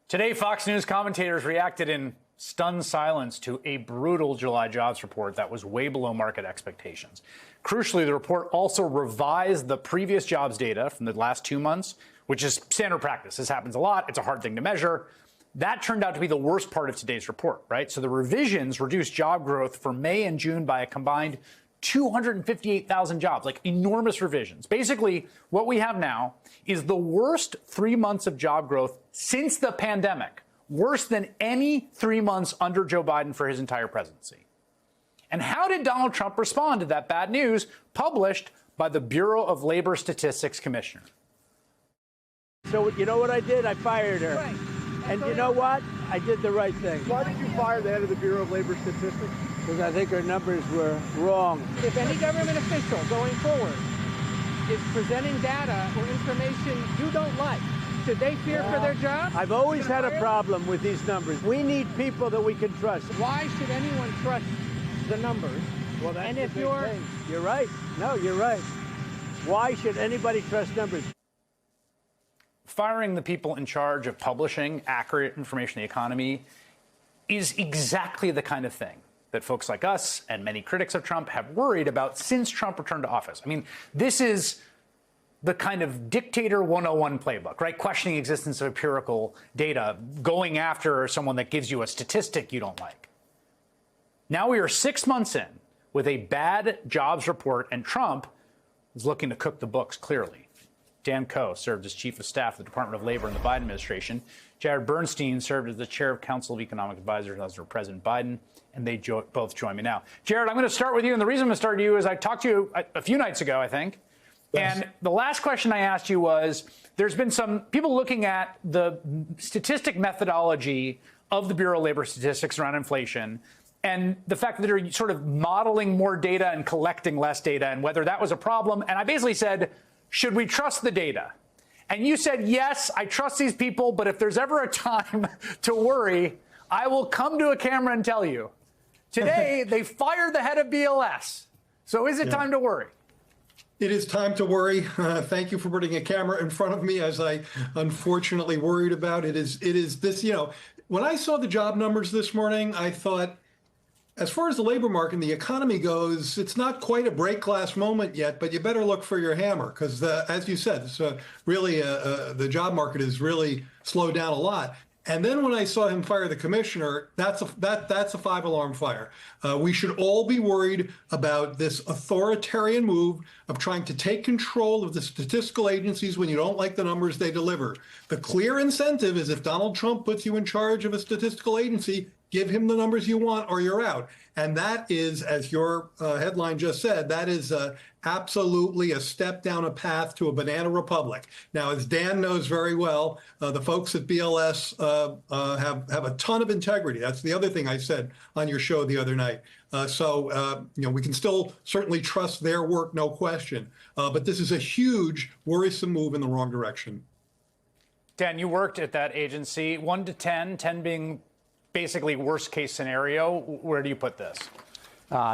Today, Fox News commentators reacted in stunned silence to a brutal July jobs report that was way below market expectations. Crucially, the report also revised the previous jobs data from the last 2 months, which is standard practice. This happens a lot. It's a hard thing to measure. That turned out to be the worst part of today's report, right? So the revisions reduced job growth for May and June by a combined 258,000 jobs, like enormous revisions. Basically, what we have now is the worst 3 months of job growth since the pandemic, worse than any 3 months under Joe Biden for his entire presidency. And how did Donald Trump respond to that bad news published by the Bureau of Labor Statistics Commissioner? So you know what I did? I fired her. Right. And you know what? I did the right thing. Why did you fire the head of the Bureau of Labor Statistics? Because I think her numbers were wrong. If any government official going forward is presenting data or information you don't like, should they fear for their job? I've always had a problem with these numbers. We need people that we can trust. Why should anyone trust the numbers? Well, that's and the if big you're thing. You're right. No, you're right. Why should anybody trust numbers? Firing the people in charge of publishing accurate information in the economy is exactly the kind of thing that folks like us and many critics of Trump have worried about since Trump returned to office. I mean, this is the kind of dictator 101 playbook, right? Questioning existence of empirical data, going after someone that gives you a statistic you don't like. Now we are 6 months in with a bad jobs report, and Trump is looking to cook the books clearly. Dan Koh served as chief of staff of the Department of Labor in the Biden administration. Jared Bernstein served as the chair of Council of Economic Advisors under President Biden, and they both join me now. Jared, I'm going to start with you, and the reason I'm going to start with you is I talked to you a few nights ago, I think, yes. And the last question I asked you was, there's been some people looking at the statistic methodology of the Bureau of Labor Statistics around inflation, and the fact that they're sort of modeling more data and collecting less data, and whether that was a problem. And I basically said, should we trust the data? And you said, yes, I trust these people, but if there's ever a time to worry, I will come to a camera and tell you. Today, they fired the head of BLS. So is it time to worry? It is time to worry. Thank you for putting a camera in front of me, as I unfortunately worried about. It is this, when I saw the job numbers this morning, I thought, as far as the labor market and the economy goes, it's not quite a break glass moment yet, but you better look for your hammer because, as you said, really the job market has really slowed down a lot. And then when I saw him fire the commissioner, that's a 5-alarm fire. We should all be worried about this authoritarian move of trying to take control of the statistical agencies when you don't like the numbers they deliver. The clear incentive is if Donald Trump puts you in charge of a statistical agency, give him the numbers you want or you're out. And that is, as your headline just said, that is absolutely a step down a path to a banana republic. Now, as Dan knows very well, the folks at BLS have a ton of integrity. That's the other thing I said on your show the other night. So we can still certainly trust their work, no question. But this is a huge, worrisome move in the wrong direction. Dan, you worked at that agency. 1 to 10, 10 being basically worst case scenario. Where do you put this?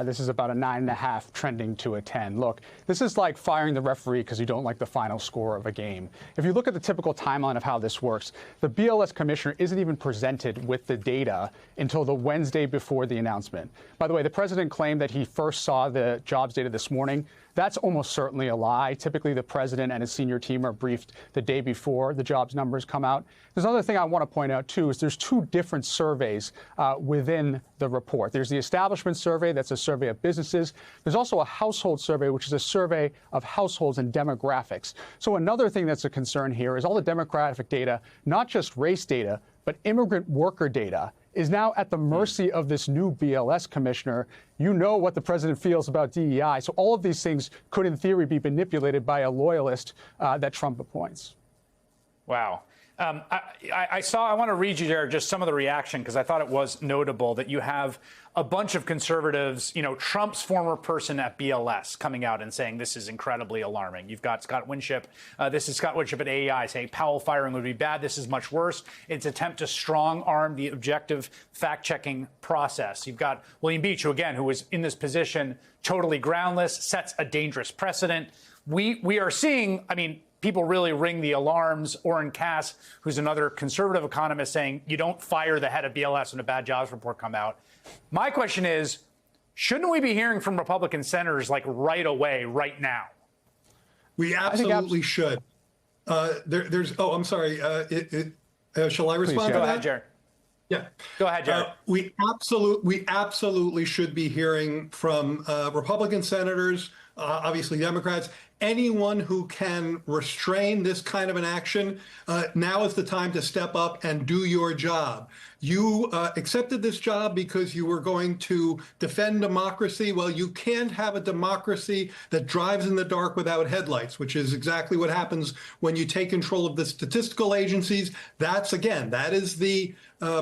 This is about a 9.5 trending to a 10. Look, this is like firing the referee because you don't like the final score of a game. If you look at the typical timeline of how this works, the BLS commissioner isn't even presented with the data until the Wednesday before the announcement. By the way, the president claimed that he first saw the jobs data this morning. That's almost certainly a lie. Typically, the president and his senior team are briefed the day before the jobs numbers come out. There's another thing I want to point out, too, is there's two different surveys within the report. There's the establishment survey. That's a survey of businesses. There's also a household survey, which is a survey of households and demographics. So another thing that's a concern here is all the demographic data, not just race data, but immigrant worker data, is now at the mercy of this new BLS commissioner. You know what the president feels about DEI. So all of these things could, in theory, be manipulated by a loyalist that Trump appoints. Wow. I want to read you there just some of the reaction, because I thought it was notable that you have a bunch of conservatives, Trump's former person at BLS coming out and saying this is incredibly alarming. You've got Scott Winship. This is Scott Winship at AEI saying Powell firing would be bad. This is much worse. It's an attempt to strong arm the objective fact-checking process. You've got William Beach, who was in this position, totally groundless, sets a dangerous precedent. We are seeing, people really ring the alarms. Oren Cass, who's another conservative economist, saying you don't fire the head of BLS when a bad jobs report come out. My question is, shouldn't we be hearing from Republican senators like right away, right now? We absolutely should. I'm sorry. Shall I respond to that? Go ahead, Jared. Yeah. Go ahead, Jared. We absolutely should be hearing from Republican senators, obviously Democrats, anyone who can restrain this kind of an action. Now is the time to step up and do your job. You accepted this job because you were going to defend democracy. Well, you can't have a democracy that drives in the dark without headlights, which is exactly what happens when you take control of the statistical agencies. That is the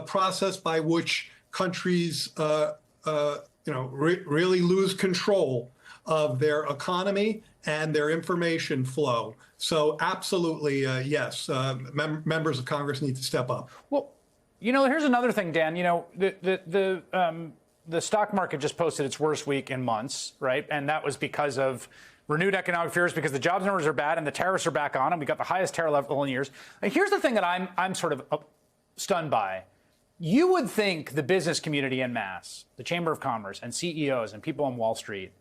process by which countries, really lose control of their economy and their information flow. So absolutely, yes, members of Congress need to step up. Well, here's another thing, Dan. The stock market just posted its worst week in months, right? And that was because of renewed economic fears, because the jobs numbers are bad and the tariffs are back on, and we got the highest tariff level in years. And here's the thing that I'm sort of stunned by. You would think the business community en masse, the Chamber of Commerce and CEOs and people on Wall Street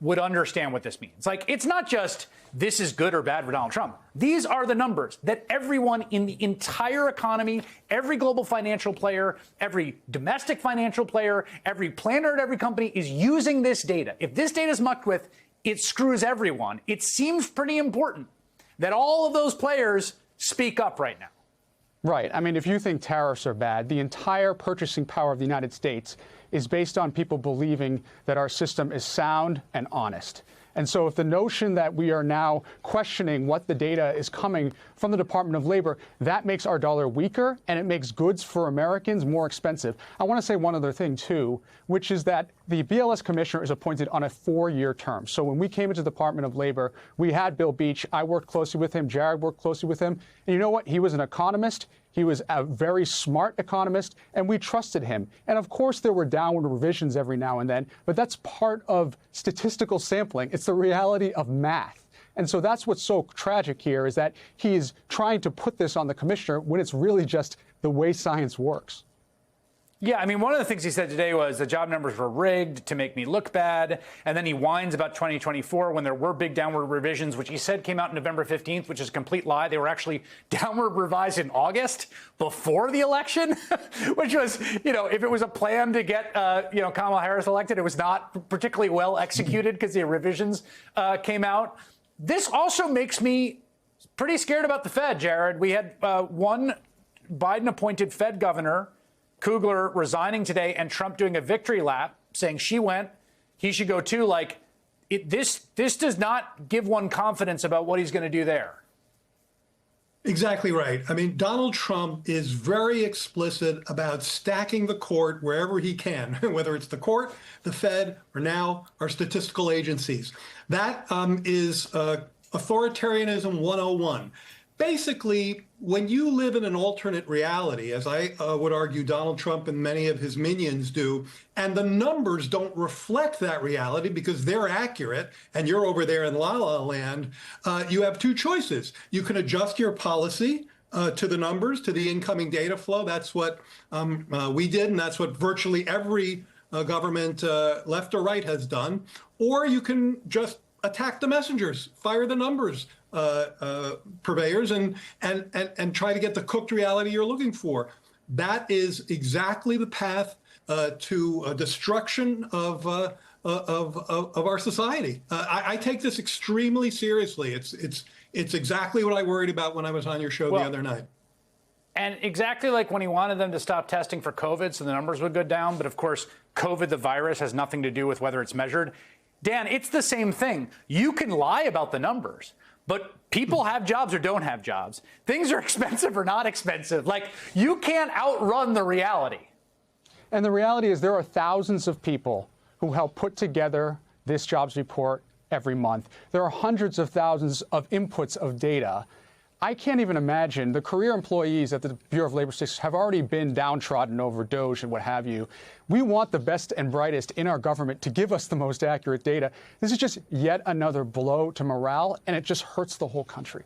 would understand what this means. Like, it's not just this is good or bad for Donald Trump. These are the numbers that everyone in the entire economy, every global financial player, every domestic financial player, every planner at every company is using this data. If this data is mucked with, it screws everyone. It seems pretty important that all of those players speak up right now. Right. I mean, if you think tariffs are bad, the entire purchasing power of the United States is based on people believing that our system is sound and honest. And so if the notion that we are now questioning what the data is coming from the Department of Labor, that makes our dollar weaker and it makes goods for Americans more expensive. I want to say one other thing, too, which is that the BLS commissioner is appointed on a 4-year term. So when we came into the Department of Labor, we had Bill Beach. I worked closely with him. Jared worked closely with him. And you know what? He was an economist. He was a very smart economist, and we trusted him. And of course, there were downward revisions every now and then, but that's part of statistical sampling. It's the reality of math. And so that's what's so tragic here, is that he's trying to put this on the commissioner when it's really just the way science works. Yeah, I mean, one of the things he said today was the job numbers were rigged to make me look bad. And then he whines about 2024 when there were big downward revisions, which he said came out November 15th, which is a complete lie. They were actually downward revised in August before the election, which was, if it was a plan to get, Kamala Harris elected, it was not particularly well executed because the revisions came out. This also makes me pretty scared about the Fed, Jared. We had one Biden-appointed Fed governor, Kugler, resigning today, and Trump doing a victory lap, saying she went, he should go too. This does not give one confidence about what he's going to do there. Exactly right. I mean, Donald Trump is very explicit about stacking the court wherever he can, whether it's the court, the Fed, or now our statistical agencies. That is authoritarianism 101. Basically, when you live in an alternate reality, as I would argue Donald Trump and many of his minions do, and the numbers don't reflect that reality because they're accurate, and you're over there in La La Land, you have two choices. You can adjust your policy to the numbers, to the incoming data flow. That's what we did, and that's what virtually every government, left or right, has done. Or you can just attack the messengers, fire the numbers purveyors, and try to get the cooked reality you're looking for. That is exactly the path to destruction of our society. I take this extremely seriously. It's exactly what I worried about when I was on your show the other night. And exactly like when he wanted them to stop testing for COVID so the numbers would go down. But of course, COVID, the virus, has nothing to do with whether it's measured. Dan, it's the same thing. You can lie about the numbers, but people have jobs or don't have jobs. Things are expensive or not expensive. You can't outrun the reality. And the reality is there are thousands of people who help put together this jobs report every month. There are hundreds of thousands of inputs of data. I can't even imagine. The career employees at the Bureau of Labor Statistics have already been downtrodden over DOGE and what have you. We want the best and brightest in our government to give us the most accurate data. This is just yet another blow to morale, and it just hurts the whole country.